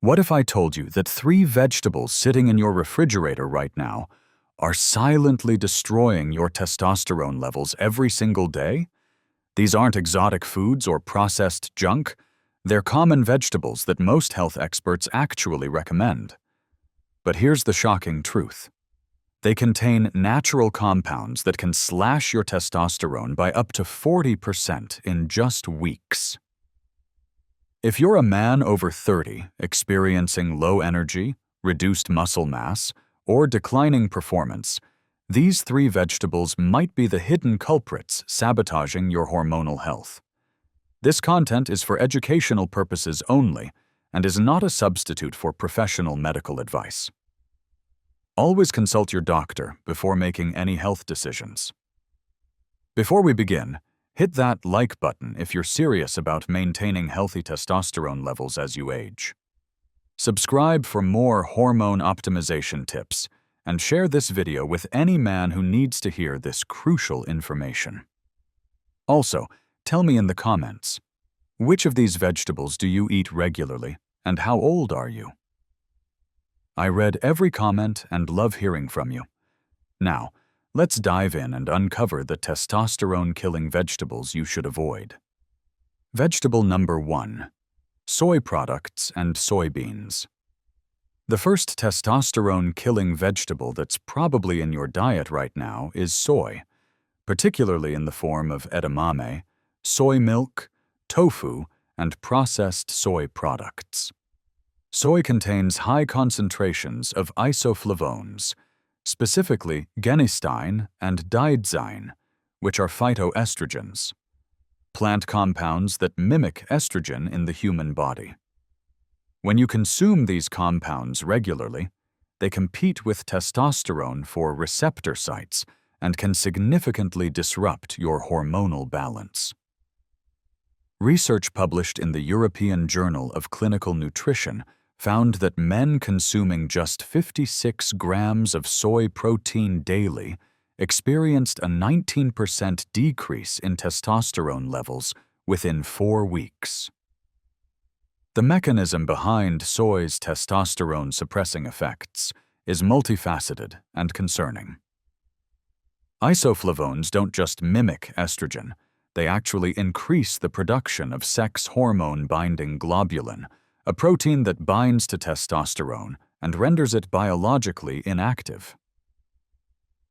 What if I told you that 3 vegetables sitting in your refrigerator right now are silently destroying your testosterone levels every single day? These aren't exotic foods or processed junk. They're common vegetables that most health experts actually recommend. But here's the shocking truth. They contain natural compounds that can slash your testosterone by up to 40% in just weeks. If you're a man over 30 experiencing low energy, reduced muscle mass, or declining performance, these 3 vegetables might be the hidden culprits sabotaging your hormonal health. This content is for educational purposes only and is not a substitute for professional medical advice. Always consult your doctor before making any health decisions. Before we begin, hit that like button if you're serious about maintaining healthy testosterone levels as you age. Subscribe for more hormone optimization tips and share this video with any man who needs to hear this crucial information. Also, tell me in the comments, which of these vegetables do you eat regularly and how old are you? I read every comment and love hearing from you. Now, let's dive in and uncover the testosterone-killing vegetables you should avoid. Vegetable number 1. Soy products and soybeans. The first testosterone-killing vegetable that's probably in your diet right now is soy, particularly in the form of edamame, soy milk, tofu, and processed soy products. Soy contains high concentrations of isoflavones, specifically genistein and digoxin, which are phytoestrogens, plant compounds that mimic estrogen in the human body. When you consume these compounds regularly, they compete with testosterone for receptor sites and can significantly disrupt your hormonal balance. Research published in the European Journal of Clinical Nutrition found that men consuming just 56 grams of soy protein daily experienced a 19% decrease in testosterone levels within 4 weeks. The mechanism behind soy's testosterone-suppressing effects is multifaceted and concerning. Isoflavones don't just mimic estrogen, they actually increase the production of sex hormone-binding globulin, a protein that binds to testosterone and renders it biologically inactive.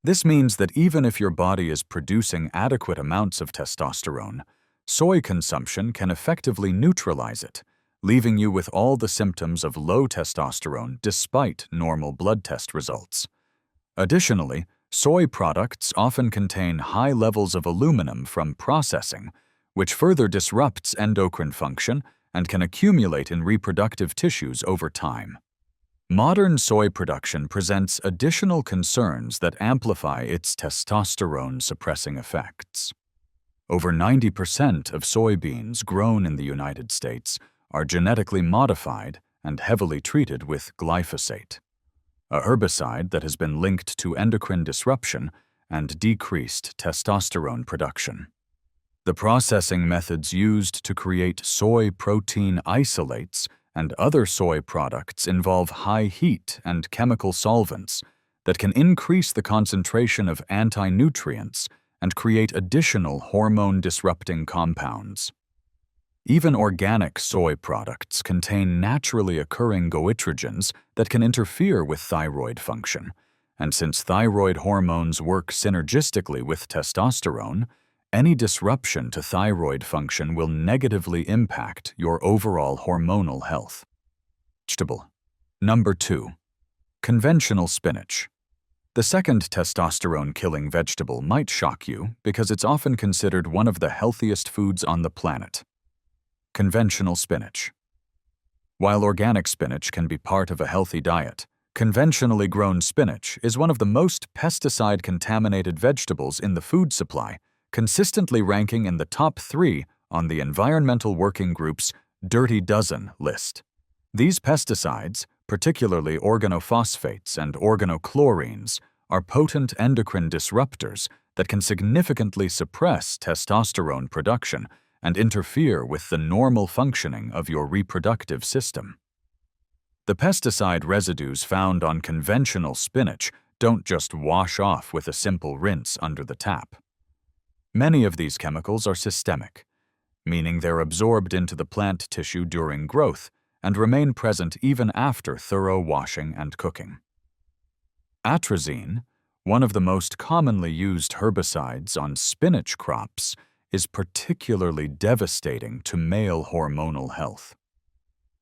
This means that even if your body is producing adequate amounts of testosterone, soy consumption can effectively neutralize it, leaving you with all the symptoms of low testosterone despite normal blood test results. Additionally, soy products often contain high levels of aluminum from processing, which further disrupts endocrine function and can accumulate in reproductive tissues over time. Modern soy production presents additional concerns that amplify its testosterone-suppressing effects. Over 90% of soybeans grown in the United States are genetically modified and heavily treated with glyphosate, a herbicide that has been linked to endocrine disruption and decreased testosterone production. The processing methods used to create soy protein isolates and other soy products involve high heat and chemical solvents that can increase the concentration of anti-nutrients and create additional hormone-disrupting compounds. Even organic soy products contain naturally occurring goitrogens that can interfere with thyroid function, and since thyroid hormones work synergistically with testosterone, any disruption to thyroid function will negatively impact your overall hormonal health. Vegetable number 2. Conventional spinach. The second testosterone-killing vegetable might shock you because it's often considered one of the healthiest foods on the planet. Conventional spinach. While organic spinach can be part of a healthy diet, conventionally grown spinach is one of the most pesticide-contaminated vegetables in the food supply, consistently ranking in the top 3 on the Environmental Working Group's Dirty Dozen list. These pesticides, particularly organophosphates and organochlorines, are potent endocrine disruptors that can significantly suppress testosterone production and interfere with the normal functioning of your reproductive system. The pesticide residues found on conventional spinach don't just wash off with a simple rinse under the tap. Many of these chemicals are systemic, meaning they're absorbed into the plant tissue during growth and remain present even after thorough washing and cooking. Atrazine, one of the most commonly used herbicides on spinach crops, is particularly devastating to male hormonal health.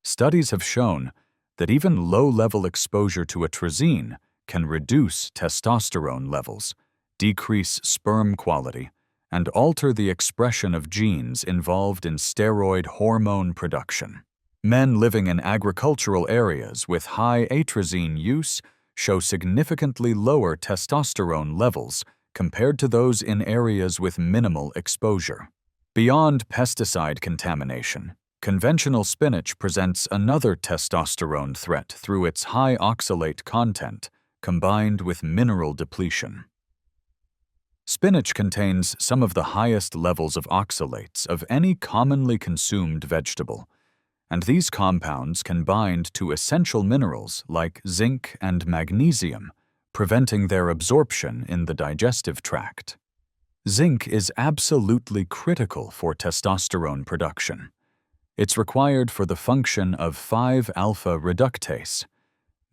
Studies have shown that even low-level exposure to atrazine can reduce testosterone levels, decrease sperm quality, and alter the expression of genes involved in steroid hormone production. Men living in agricultural areas with high atrazine use show significantly lower testosterone levels compared to those in areas with minimal exposure. Beyond pesticide contamination, conventional spinach presents another testosterone threat through its high oxalate content combined with mineral depletion. Spinach contains some of the highest levels of oxalates of any commonly consumed vegetable, and these compounds can bind to essential minerals like zinc and magnesium, preventing their absorption in the digestive tract. Zinc is absolutely critical for testosterone production. It's required for the function of 5-alpha reductase,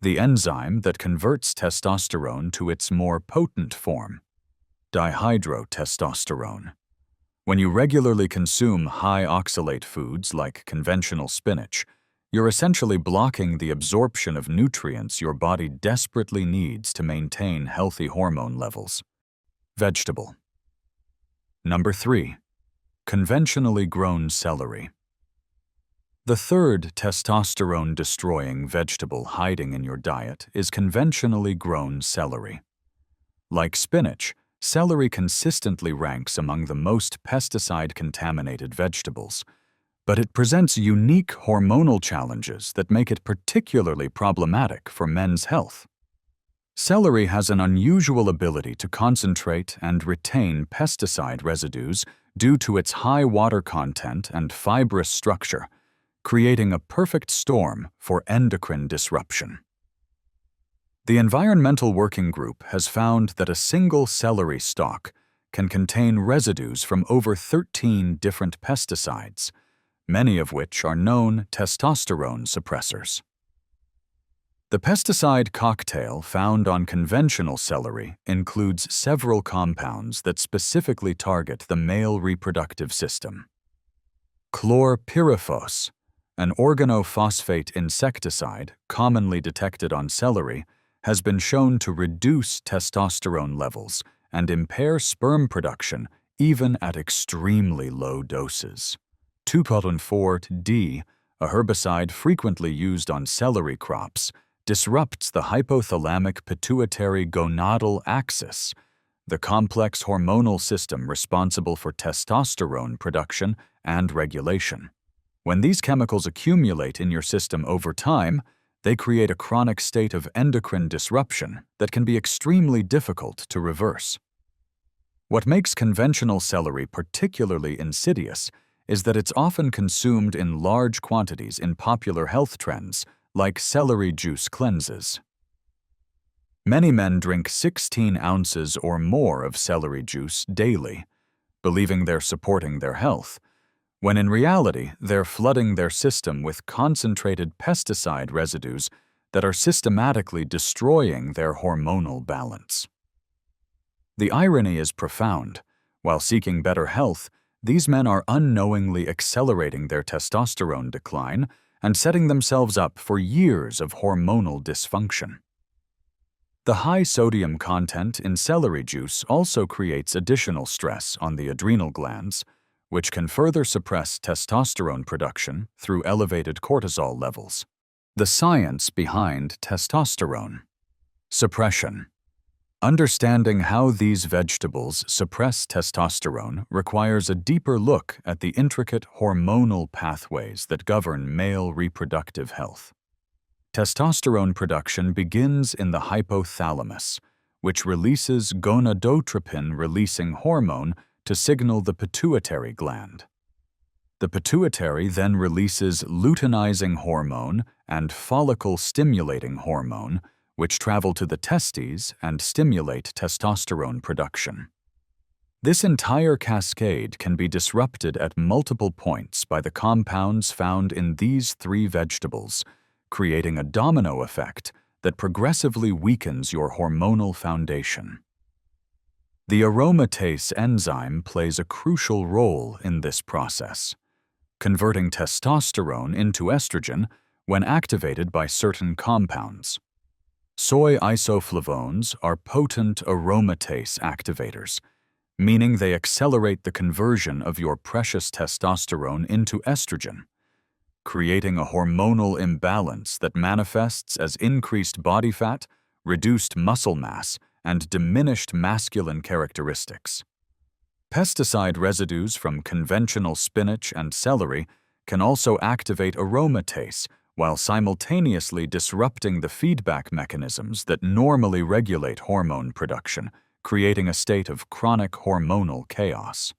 the enzyme that converts testosterone to its more potent form, dihydrotestosterone. When you regularly consume high oxalate foods like conventional spinach, you're essentially blocking the absorption of nutrients your body desperately needs to maintain healthy hormone levels. Vegetable. Number 3. Conventionally grown celery. The third testosterone-destroying vegetable hiding in your diet is conventionally grown celery. Like spinach, celery consistently ranks among the most pesticide-contaminated vegetables, but it presents unique hormonal challenges that make it particularly problematic for men's health. Celery has an unusual ability to concentrate and retain pesticide residues due to its high water content and fibrous structure, creating a perfect storm for endocrine disruption. The Environmental Working Group has found that a single celery stalk can contain residues from over 13 different pesticides, many of which are known testosterone suppressors. The pesticide cocktail found on conventional celery includes several compounds that specifically target the male reproductive system. Chlorpyrifos, an organophosphate insecticide commonly detected on celery, has been shown to reduce testosterone levels and impair sperm production even at extremely low doses. 2,4-D, a herbicide frequently used on celery crops, disrupts the hypothalamic pituitary gonadal axis, the complex hormonal system responsible for testosterone production and regulation. When these chemicals accumulate in your system over time, they create a chronic state of endocrine disruption that can be extremely difficult to reverse. What makes conventional celery particularly insidious is that it's often consumed in large quantities in popular health trends like celery juice cleanses. Many men drink 16 ounces or more of celery juice daily, believing they're supporting their health, when in reality they're flooding their system with concentrated pesticide residues that are systematically destroying their hormonal balance. The irony is profound. While seeking better health, these men are unknowingly accelerating their testosterone decline and setting themselves up for years of hormonal dysfunction. The high sodium content in celery juice also creates additional stress on the adrenal glands, which can further suppress testosterone production through elevated cortisol levels. The science behind testosterone suppression. Understanding how these vegetables suppress testosterone requires a deeper look at the intricate hormonal pathways that govern male reproductive health. Testosterone production begins in the hypothalamus, which releases gonadotropin-releasing hormone to signal the pituitary gland. The pituitary then releases luteinizing hormone and follicle-stimulating hormone, which travel to the testes and stimulate testosterone production. This entire cascade can be disrupted at multiple points by the compounds found in these 3 vegetables, creating a domino effect that progressively weakens your hormonal foundation. The aromatase enzyme plays a crucial role in this process, converting testosterone into estrogen when activated by certain compounds. Soy isoflavones are potent aromatase activators, meaning they accelerate the conversion of your precious testosterone into estrogen, creating a hormonal imbalance that manifests as increased body fat, reduced muscle mass, and diminished masculine characteristics. Pesticide residues from conventional spinach and celery can also activate aromatase while simultaneously disrupting the feedback mechanisms that normally regulate hormone production, creating a state of chronic hormonal chaos.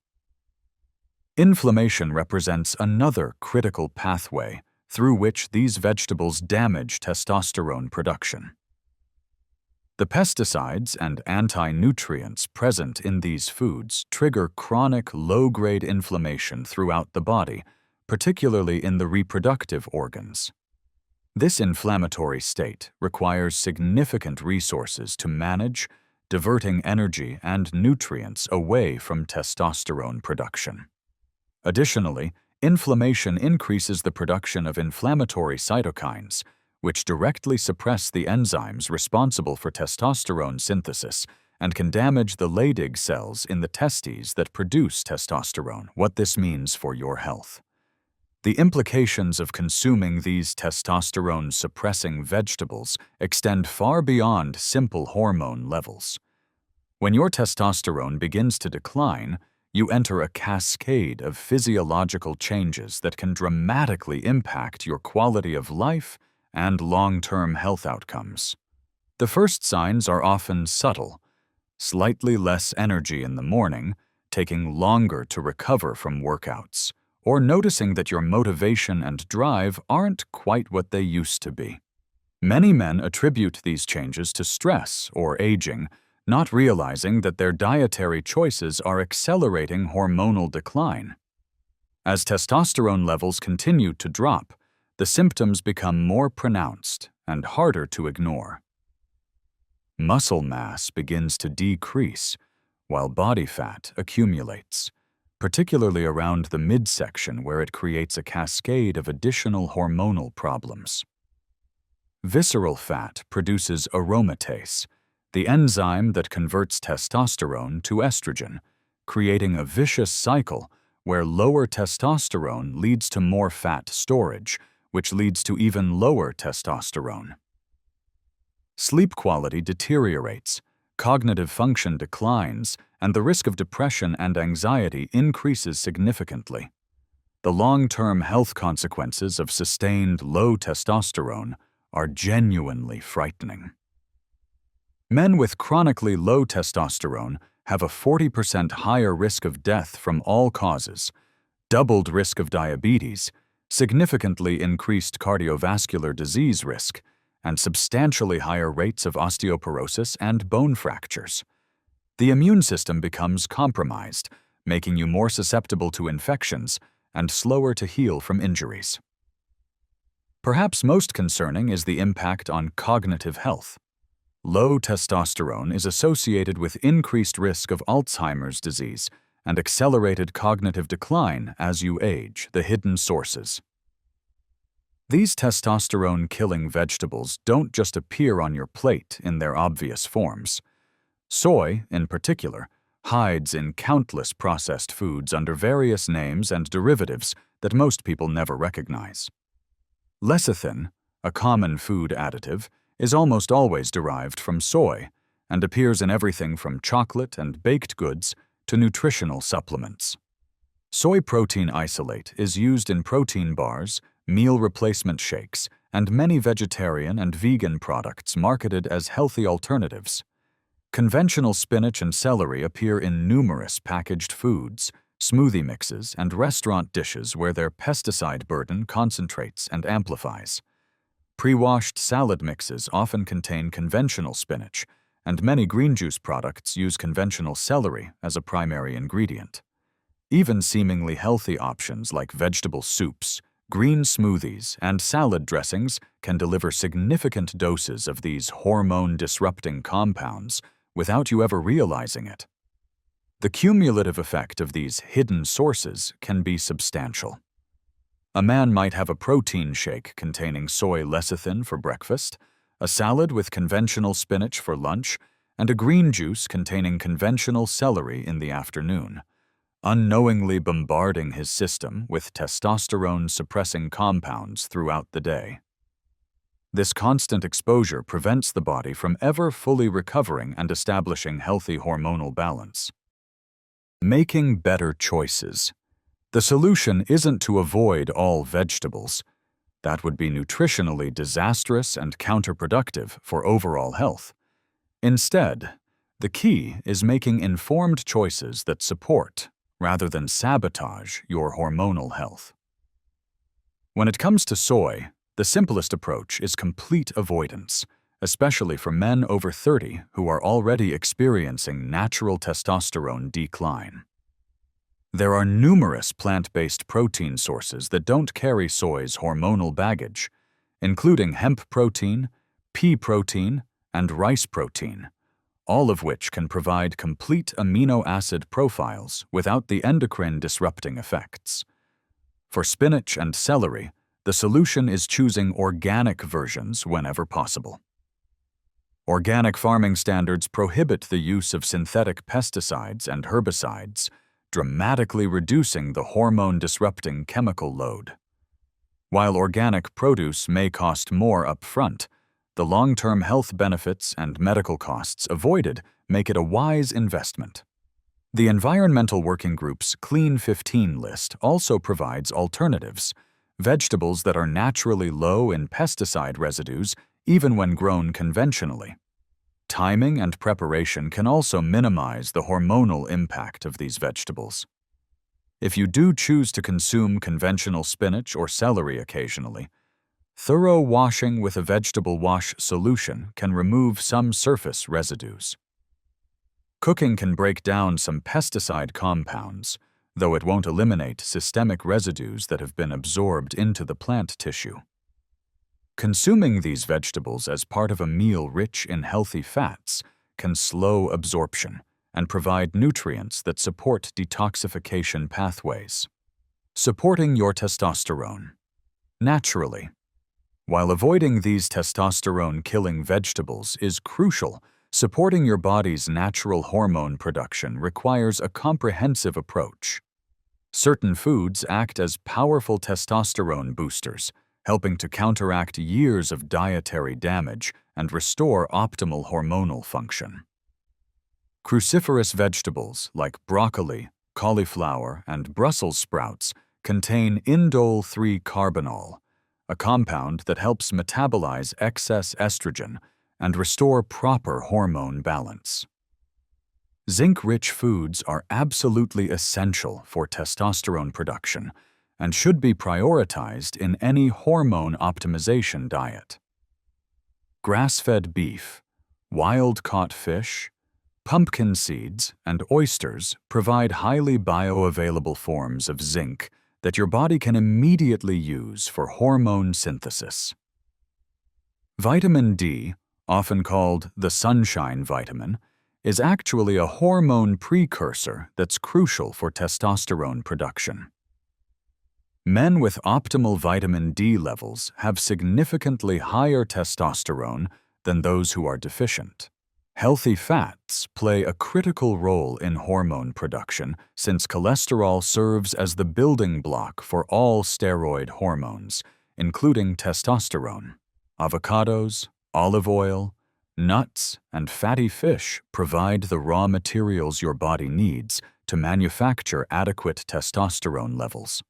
Inflammation represents another critical pathway through which these vegetables damage testosterone production. The pesticides and anti-nutrients present in these foods trigger chronic low-grade inflammation throughout the body, particularly in the reproductive organs. This inflammatory state requires significant resources to manage, diverting energy and nutrients away from testosterone production. Additionally, inflammation increases the production of inflammatory cytokines, which directly suppress the enzymes responsible for testosterone synthesis and can damage the Leydig cells in the testes that produce testosterone. What this means for your health. The implications of consuming these testosterone-suppressing vegetables extend far beyond simple hormone levels. When your testosterone begins to decline, you enter a cascade of physiological changes that can dramatically impact your quality of life and long-term health outcomes. The first signs are often subtle: slightly less energy in the morning, taking longer to recover from workouts, or noticing that your motivation and drive aren't quite what they used to be. Many men attribute these changes to stress or aging, not realizing that their dietary choices are accelerating hormonal decline. As testosterone levels continue to drop, the symptoms become more pronounced and harder to ignore. Muscle mass begins to decrease, while body fat accumulates, particularly around the midsection where it creates a cascade of additional hormonal problems. Visceral fat produces aromatase, the enzyme that converts testosterone to estrogen, creating a vicious cycle where lower testosterone leads to more fat storage, which leads to even lower testosterone. Sleep quality deteriorates, cognitive function declines, and the risk of depression and anxiety increases significantly. The long-term health consequences of sustained low testosterone are genuinely frightening. Men with chronically low testosterone have a 40% higher risk of death from all causes, doubled risk of diabetes, significantly increased cardiovascular disease risk, and substantially higher rates of osteoporosis and bone fractures. The immune system becomes compromised, making you more susceptible to infections and slower to heal from injuries. Perhaps most concerning is the impact on cognitive health. Low testosterone is associated with increased risk of Alzheimer's disease and accelerated cognitive decline as you age, the hidden sources. These testosterone-killing vegetables don't just appear on your plate in their obvious forms. Soy, in particular, hides in countless processed foods under various names and derivatives that most people never recognize. Lecithin, a common food additive, is almost always derived from soy and appears in everything from chocolate and baked goods to nutritional supplements. Soy protein isolate is used in protein bars, meal replacement shakes, and many vegetarian and vegan products marketed as healthy alternatives. Conventional spinach and celery appear in numerous packaged foods, smoothie mixes, and restaurant dishes where their pesticide burden concentrates and amplifies. Pre-washed salad mixes often contain conventional spinach, and many green juice products use conventional celery as a primary ingredient. Even seemingly healthy options like vegetable soups, green smoothies, and salad dressings can deliver significant doses of these hormone-disrupting compounds without you ever realizing it. The cumulative effect of these hidden sources can be substantial. A man might have a protein shake containing soy lecithin for breakfast, a salad with conventional spinach for lunch, and a green juice containing conventional celery in the afternoon, unknowingly bombarding his system with testosterone-suppressing compounds throughout the day. This constant exposure prevents the body from ever fully recovering and establishing healthy hormonal balance. Making better choices. The solution isn't to avoid all vegetables. That would be nutritionally disastrous and counterproductive for overall health. Instead, the key is making informed choices that support, rather than sabotage, your hormonal health. When it comes to soy, the simplest approach is complete avoidance, especially for men over 30 who are already experiencing natural testosterone decline. There are numerous plant-based protein sources that don't carry soy's hormonal baggage, including hemp protein, pea protein, and rice protein, all of which can provide complete amino acid profiles without the endocrine-disrupting effects. For spinach and celery, the solution is choosing organic versions whenever possible. Organic farming standards prohibit the use of synthetic pesticides and herbicides, dramatically reducing the hormone-disrupting chemical load. While organic produce may cost more upfront, the long-term health benefits and medical costs avoided make it a wise investment. The Environmental Working Group's Clean 15 list also provides alternatives, vegetables that are naturally low in pesticide residues even when grown conventionally. Timing and preparation can also minimize the hormonal impact of these vegetables. If you do choose to consume conventional spinach or celery occasionally, thorough washing with a vegetable wash solution can remove some surface residues. Cooking can break down some pesticide compounds, though it won't eliminate systemic residues that have been absorbed into the plant tissue. Consuming these vegetables as part of a meal rich in healthy fats can slow absorption and provide nutrients that support detoxification pathways. Supporting your testosterone. Naturally. While avoiding these testosterone-killing vegetables is crucial, supporting your body's natural hormone production requires a comprehensive approach. Certain foods act as powerful testosterone boosters, helping to counteract years of dietary damage and restore optimal hormonal function. Cruciferous vegetables like broccoli, cauliflower, and Brussels sprouts contain indole-3-carbinol, a compound that helps metabolize excess estrogen and restore proper hormone balance. Zinc-rich foods are absolutely essential for testosterone production and should be prioritized in any hormone optimization diet. Grass-fed beef, wild-caught fish, pumpkin seeds, and oysters provide highly bioavailable forms of zinc that your body can immediately use for hormone synthesis. Vitamin D, often called the sunshine vitamin, is actually a hormone precursor that's crucial for testosterone production. Men with optimal vitamin D levels have significantly higher testosterone than those who are deficient. Healthy fats play a critical role in hormone production since cholesterol serves as the building block for all steroid hormones, including testosterone. Avocados, olive oil, nuts, and fatty fish provide the raw materials your body needs to manufacture adequate testosterone levels.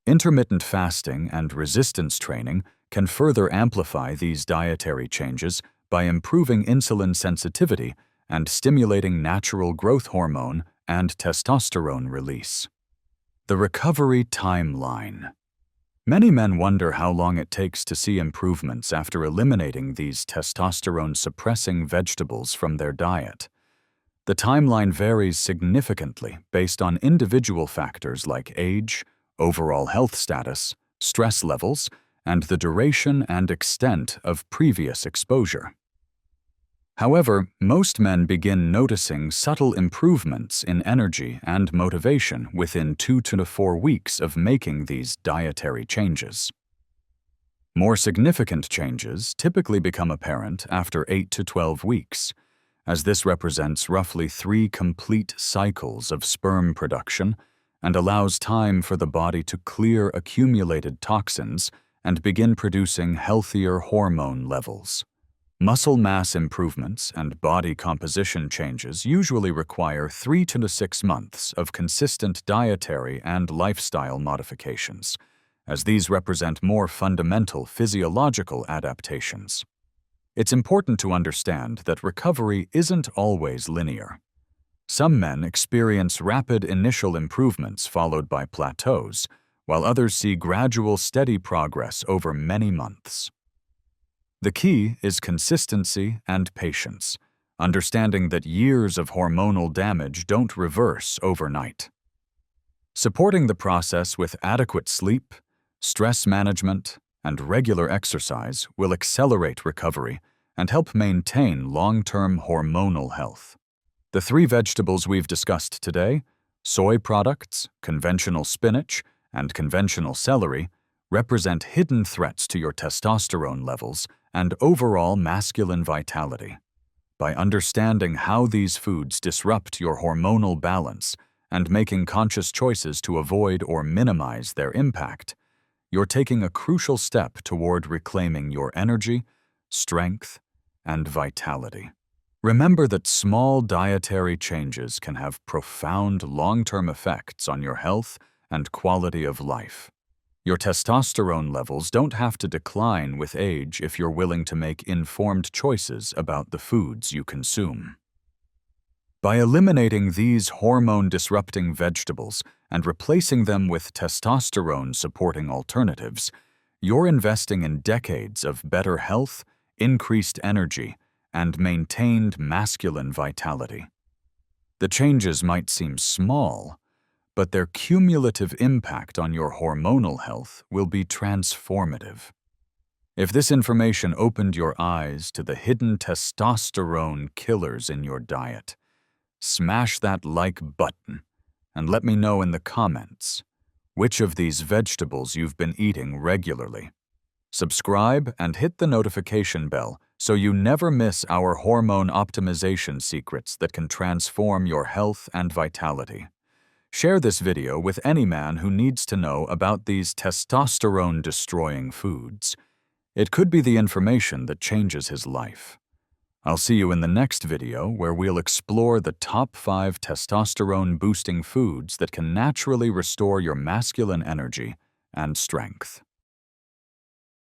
Intermittent fasting and resistance training can further amplify these dietary changes by improving insulin sensitivity and stimulating natural growth hormone and testosterone release. The recovery timeline. Many men wonder how long it takes to see improvements after eliminating these testosterone-suppressing vegetables from their diet. The timeline varies significantly based on individual factors like age, overall health status, stress levels, and the duration and extent of previous exposure. However, most men begin noticing subtle improvements in energy and motivation within 2 to 4 weeks of making these dietary changes. More significant changes typically become apparent after 8 to 12 weeks, as this represents roughly 3 complete cycles of sperm production and allows time for the body to clear accumulated toxins and begin producing healthier hormone levels. Muscle mass improvements and body composition changes usually require 3 to 6 months of consistent dietary and lifestyle modifications, as these represent more fundamental physiological adaptations. It's important to understand that recovery isn't always linear. Some men experience rapid initial improvements followed by plateaus, while others see gradual, steady progress over many months. The key is consistency and patience, understanding that years of hormonal damage don't reverse overnight. Supporting the process with adequate sleep, stress management, and regular exercise will accelerate recovery and help maintain long-term hormonal health. The 3 vegetables we've discussed today, soy products, conventional spinach, and conventional celery, represent hidden threats to your testosterone levels and overall masculine vitality. By understanding how these foods disrupt your hormonal balance and making conscious choices to avoid or minimize their impact, you're taking a crucial step toward reclaiming your energy, strength, and vitality. Remember that small dietary changes can have profound long-term effects on your health and quality of life. Your testosterone levels don't have to decline with age if you're willing to make informed choices about the foods you consume. By eliminating these hormone-disrupting vegetables and replacing them with testosterone-supporting alternatives, you're investing in decades of better health, increased energy, and maintained masculine vitality. The changes might seem small, but their cumulative impact on your hormonal health will be transformative. If this information opened your eyes to the hidden testosterone killers in your diet, smash that like button and let me know in the comments which of these vegetables you've been eating regularly. Subscribe and hit the notification bell so you never miss our hormone optimization secrets that can transform your health and vitality. Share this video with any man who needs to know about these testosterone-destroying foods. It could be the information that changes his life. I'll see you in the next video where we'll explore the top 5 testosterone-boosting foods that can naturally restore your masculine energy and strength.